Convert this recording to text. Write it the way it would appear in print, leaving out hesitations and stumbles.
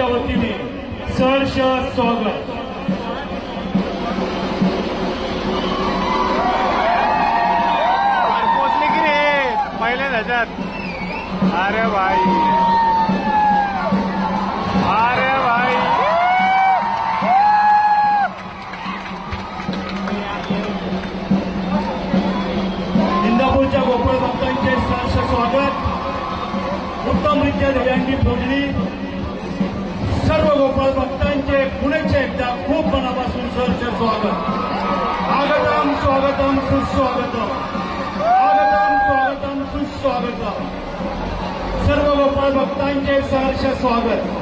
आमच्या वतीने सहर्ष स्वागत. पोचले की रे पहिल्या ह्याच्यात. अरे भाई, अरे भाई, इंदापूरच्या गोपाळ भक्तांचे सहर्ष स्वागत. उत्तमरित्या ध्वजांची फोडणी. सर्व गोपाळ भक्तांचे पुण्याचे एकदा खूप मनापासून सहर्ष स्वागत. आगतम स्वागतम सुस्वागतम, आगतम स्वागतम सुस्वागतम. सर्व गोपाळ भक्तांचे सहर्ष स्वागत.